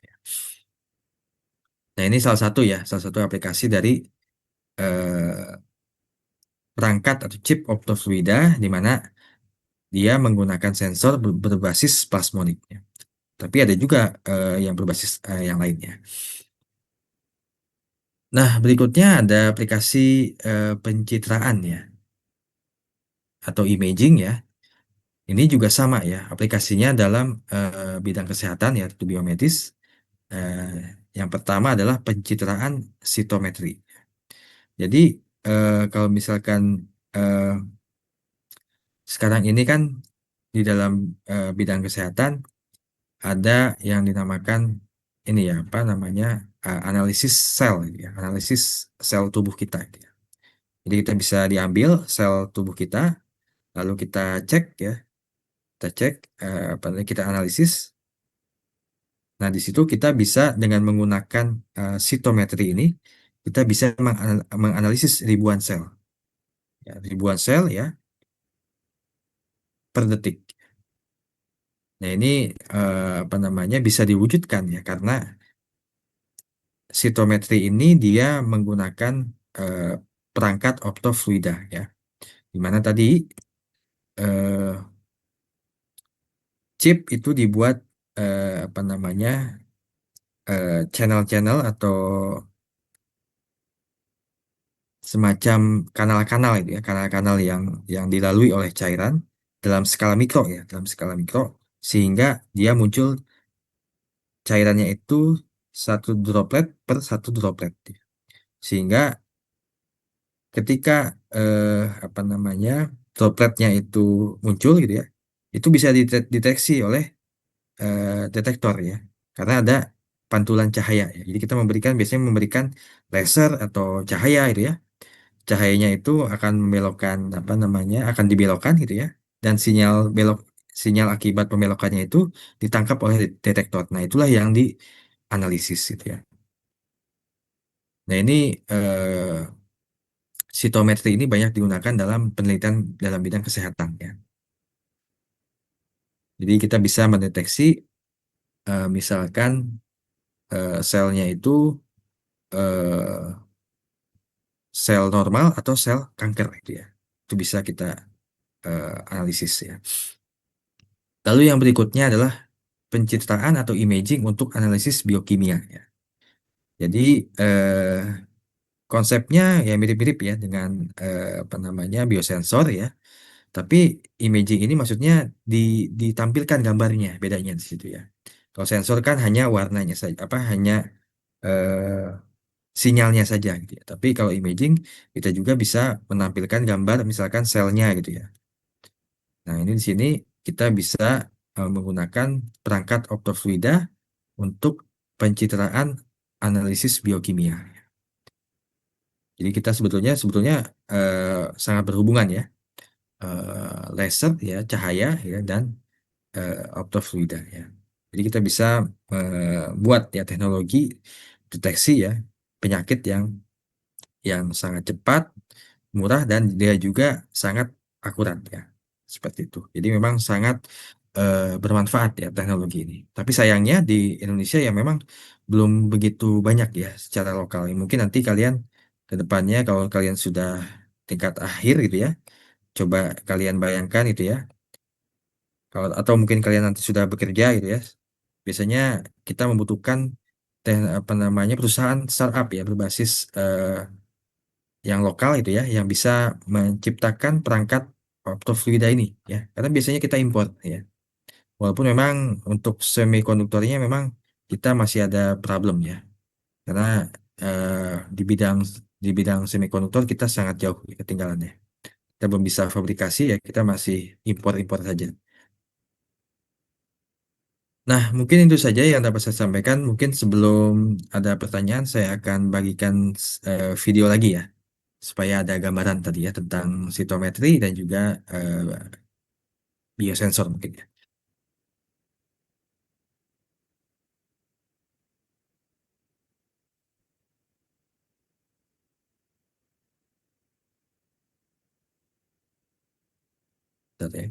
Nah, ini salah satu ya, salah satu aplikasi dari eh, perangkat atau chip optofluida di mana dia menggunakan sensor berbasis plasmoniknya. Tapi ada juga yang berbasis yang lainnya. Nah, berikutnya ada aplikasi pencitraan ya atau imaging ya. Ini juga sama ya, aplikasinya dalam bidang kesehatan ya, itu biomedis. Eh, yang pertama adalah pencitraan sitometri. Jadi kalau misalkan eh, sekarang ini kan di dalam bidang kesehatan ada yang dinamakan ini ya, apa namanya, analisis sel, gitu ya, analisis sel tubuh kita, gitu ya. Jadi kita bisa diambil sel tubuh kita, lalu kita cek ya, kita cek apa namanya, kita analisis. Nah, di situ kita bisa dengan menggunakan sitometri ini, kita bisa menganalisis ribuan sel, ya, ribuan sel ya per detik. Nah, ini apa namanya bisa diwujudkan ya karena sitometri ini dia menggunakan eh, perangkat optofluida ya, di mana tadi eh, chip itu dibuat apa namanya channel-channel atau semacam kanal-kanal itu ya, kanal-kanal yang dilalui oleh cairan dalam skala mikro ya, dalam skala mikro sehingga dia muncul cairannya itu satu droplet per satu droplet. Sehingga ketika apa namanya dropletnya itu muncul gitu ya, itu bisa dideteksi oleh detektor ya, karena ada pantulan cahaya ya. Jadi kita biasanya memberikan laser atau cahaya itu ya. Cahayanya itu akan membelokkan apa namanya, akan dibelokkan gitu ya, dan sinyal akibat pembelokannya itu ditangkap oleh detektor. Nah, itulah yang dianalisis gitu ya. Nah, ini sitometri ini banyak digunakan dalam penelitian dalam bidang kesehatan ya. Jadi kita bisa mendeteksi misalkan selnya itu eh, sel normal atau sel kanker gitu ya. Itu bisa kita analisis ya. Lalu yang berikutnya adalah pencitraan atau imaging untuk analisis biokimia ya. Jadi konsepnya ya mirip-mirip ya dengan apa namanya biosensor ya. Tapi imaging ini maksudnya ditampilkan gambarnya, bedanya di situ ya. Kalau sensor kan hanya warnanya saja, apa hanya eh, sinyalnya saja gitu ya. Tapi kalau imaging kita juga bisa menampilkan gambar misalkan selnya gitu ya. Nah, ini di sini kita bisa menggunakan perangkat optofluida untuk pencitraan analisis biokimia. Jadi kita sebetulnya sebetulnya sangat berhubungan ya. Laser ya, cahaya ya dan optofluida ya. Jadi kita bisa buat ya teknologi deteksi ya penyakit yang sangat cepat, murah dan dia juga sangat akurat ya. Seperti itu. Jadi memang sangat bermanfaat ya teknologi ini. Tapi sayangnya di Indonesia ya memang belum begitu banyak ya secara lokal. Mungkin nanti kalian ke depannya kalau kalian sudah tingkat akhir gitu ya, coba kalian bayangkan itu ya. Kalau atau mungkin kalian nanti sudah bekerja gitu ya. Biasanya kita membutuhkan apa namanya perusahaan startup ya berbasis yang lokal itu ya yang bisa menciptakan perangkat optofluida ini ya karena biasanya kita import ya walaupun memang untuk semikonduktornya memang kita masih ada problem ya karena eh, di bidang di bidang semikonduktor kita sangat jauh ya, ketinggalannya kita belum bisa fabrikasi ya kita masih impor-impor saja. Nah, mungkin itu saja yang dapat saya sampaikan. Mungkin sebelum ada pertanyaan, saya akan bagikan video lagi ya, supaya ada gambaran tadi ya tentang sitometri dan juga biosensor mungkin ya. Bentar ya.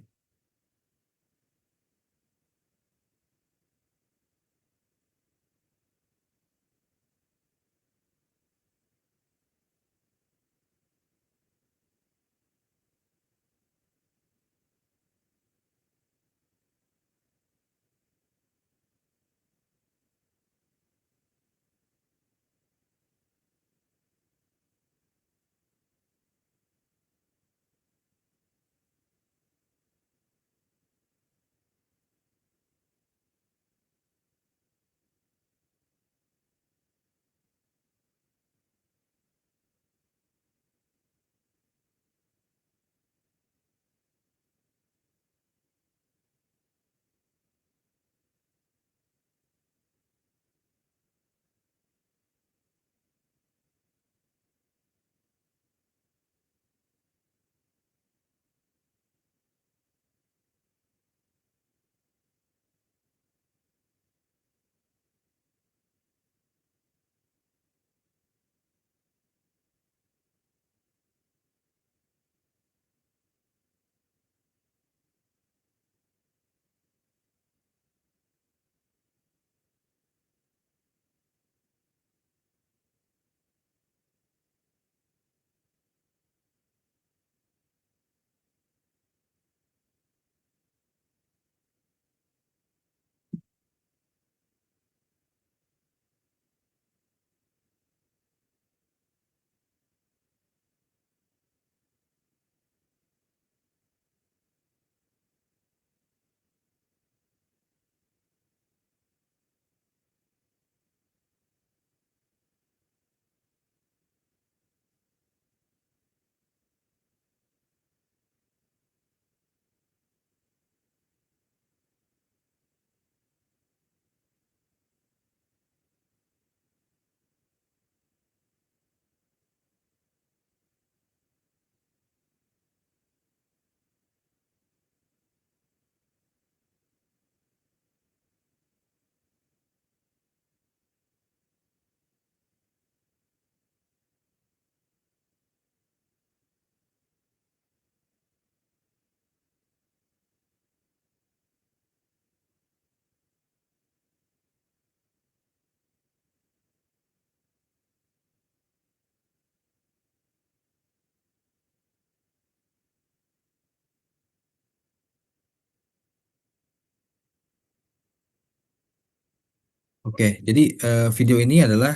Oke, jadi video ini adalah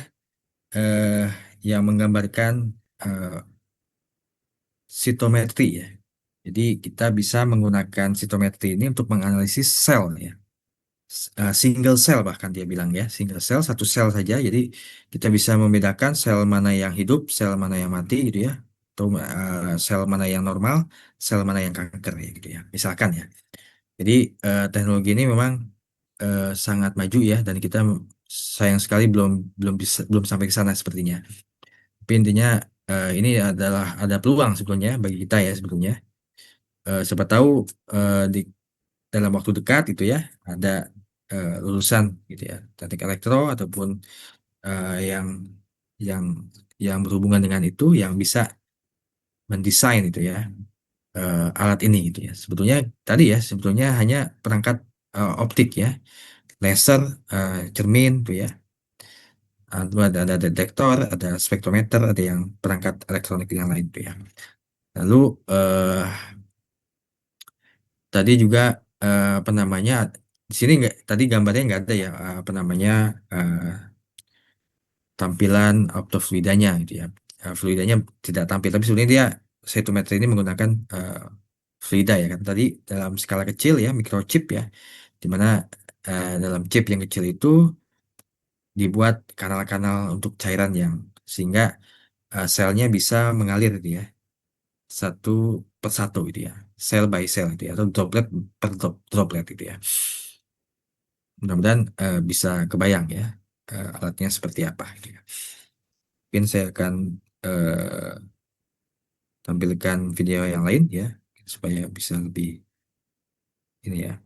eh, yang menggambarkan eh, sitometri ya. Jadi kita bisa menggunakan sitometri ini untuk menganalisis sel ya. Single cell bahkan dia bilang ya, single cell, satu sel saja. Jadi kita bisa membedakan sel mana yang hidup, sel mana yang mati gitu ya. Atau sel mana yang normal, sel mana yang kanker ya gitu ya. Misalkan ya. Jadi teknologi ini memang sangat maju ya, dan kita sayang sekali belum belum bisa belum sampai ke sana sepertinya. Tapi intinya ini adalah ada peluang sebetulnya bagi kita ya sebetulnya. Siapa tahu di dalam waktu dekat itu ya ada lulusan gitu ya teknik elektro ataupun yang yang yang berhubungan dengan itu yang bisa mendesain itu ya alat ini gitu ya. Sebetulnya tadi ya sebetulnya hanya perangkat optik ya, laser, cermin tuh ya. Ada detektor, ada spektrometer, ada yang perangkat elektronik yang lain tuh ya. Lalu eh, tadi juga apa namanya di sini nggak tadi gambarnya nggak ada ya apa namanya eh, tampilan optofluidanya gitu ya. Fluidanya tidak tampil, tapi sebenarnya dia setometri ini menggunakan fluida ya kan. Tadi dalam skala kecil ya, microchip ya, di mana dalam chip yang kecil itu dibuat kanal-kanal untuk cairan yang sehingga selnya bisa mengalir gitu ya, satu per satu gitu ya, cell by cell gitu ya, atau droplet per droplet gitu ya. Mudah-mudahan bisa kebayang ya alatnya seperti apa gitu ya. Mungkin saya akan eh, tampilkan video yang lain ya supaya bisa lebih ini ya.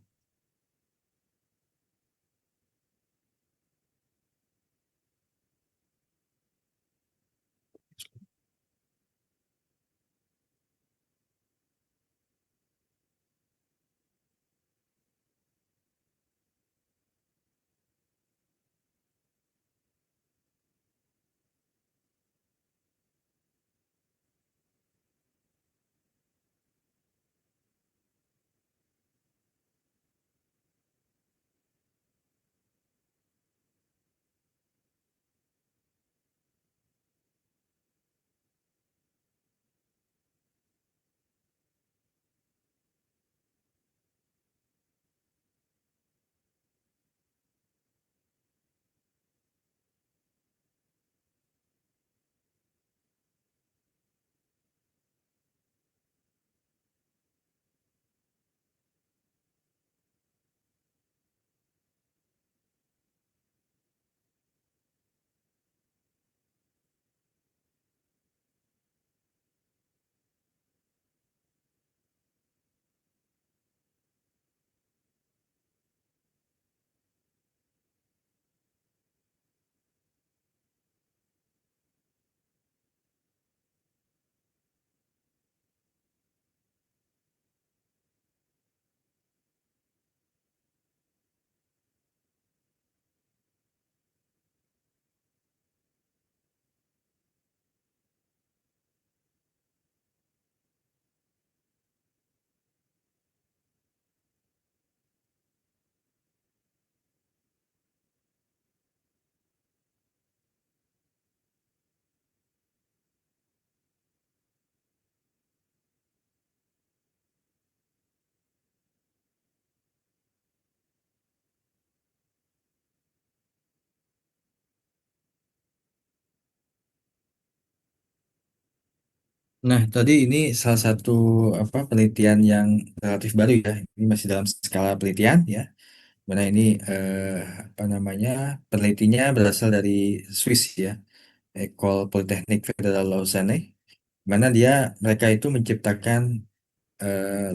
Nah, tadi ini salah satu apa penelitian yang relatif baru ya. Ini masih dalam skala penelitian ya. Mana ini apa namanya penelitinya berasal dari Swiss ya, Ecole Polytechnique Federale Lausanne, mana mereka itu menciptakan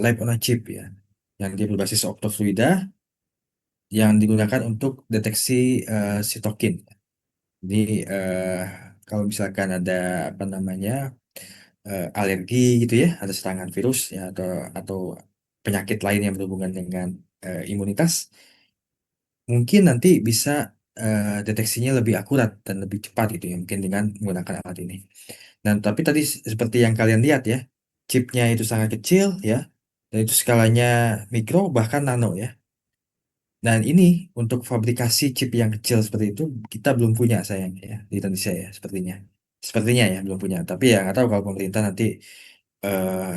lab on a chip ya, yang dia berbasis optofluida yang digunakan untuk deteksi sitokin. Jadi kalau misalkan ada apa namanya alergi gitu ya, ada serangan virus ya atau penyakit lain yang berhubungan dengan imunitas, mungkin nanti bisa deteksinya lebih akurat dan lebih cepat gitu ya, mungkin dengan menggunakan alat ini. Dan tapi tadi seperti yang kalian lihat ya, chipnya itu sangat kecil ya, dan itu skalanya mikro bahkan nano ya. Dan ini untuk fabrikasi chip yang kecil seperti itu kita belum punya sayangnya ya di Indonesia ya sepertinya. sepertinya ya belum punya. Tapi ya nggak tahu kalau pemerintah nanti eh,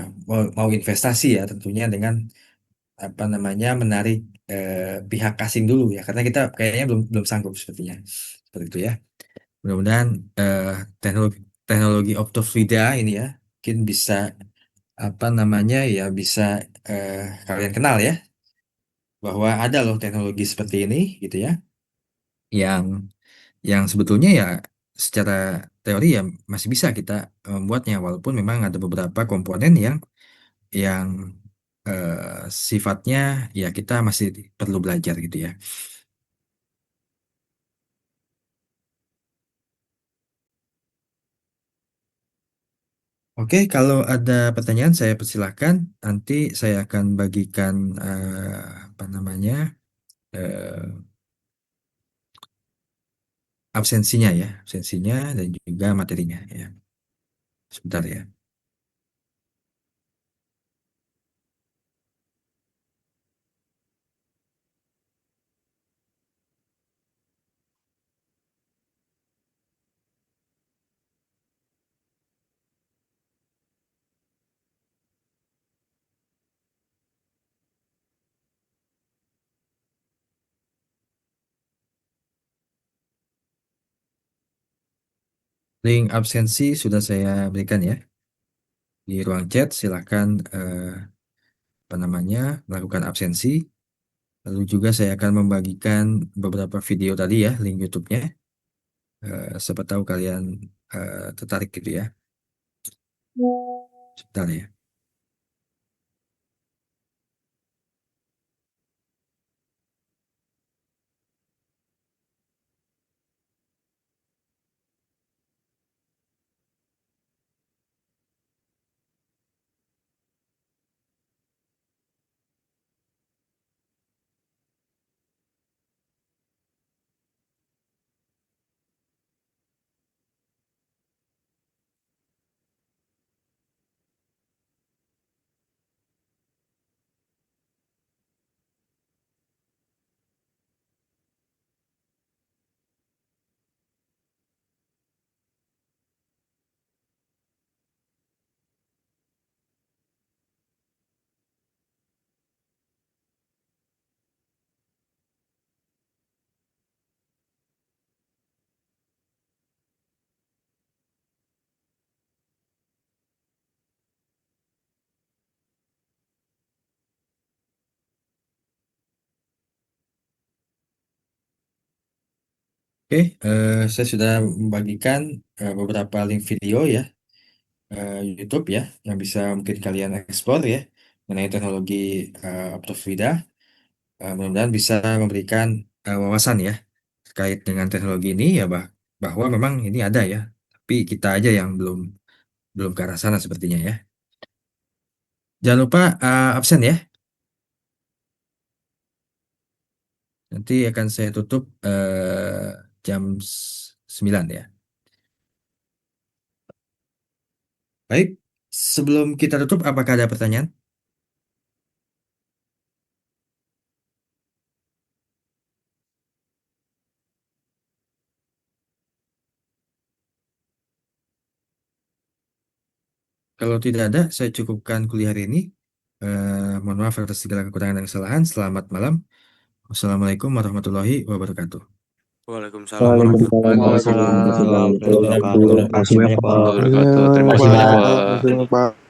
mau investasi ya tentunya dengan apa namanya menarik pihak asing dulu ya karena kita kayaknya belum belum sanggup sepertinya seperti itu ya. Mudah-mudahan eh, teknologi teknologi optofluida ini ya mungkin bisa apa namanya ya bisa eh, kalian kenal ya bahwa ada loh teknologi seperti ini gitu ya yang sebetulnya ya secara teori ya masih bisa kita membuatnya walaupun memang ada beberapa komponen yang sifatnya ya kita masih perlu belajar gitu ya. Oke, kalau ada pertanyaan saya persilahkan. Nanti saya akan bagikan apa namanya eh, absensinya ya, absensinya dan juga materinya ya. Sebentar ya. Link absensi sudah saya berikan ya di ruang chat. Silakan apa namanya melakukan absensi. Lalu juga saya akan membagikan beberapa video tadi ya, link YouTube-nya. Siapa tahu kalian tertarik gitu ya. Sebentar ya. Oke, saya sudah membagikan beberapa link video ya, YouTube ya, yang bisa mungkin kalian explore ya, mengenai teknologi Optofluida. Mudah-mudahan bisa memberikan wawasan ya, terkait dengan teknologi ini ya, bahwa memang ini ada ya, tapi kita aja yang belum belum ke arah sana sepertinya ya. Jangan lupa absen ya, nanti akan saya tutup jam 9 ya. Baik, sebelum kita tutup, apakah ada pertanyaan? Kalau tidak ada, saya cukupkan kuliah hari ini. Mohon maaf atas segala kekurangan dan kesalahan. Selamat malam. Wassalamualaikum warahmatullahi wabarakatuh. Waalaikumsalam Waalaikumsalam warahmatullahi warahmatullahi wabarakatuh. wabarakatuh. Warahmatullahi Makasih banyak, wabarakatuh. Pak. Wabarakatuh. Terima Makasih kasih banyak, banyak, Pak. Pak. Makasih banyak, Pak.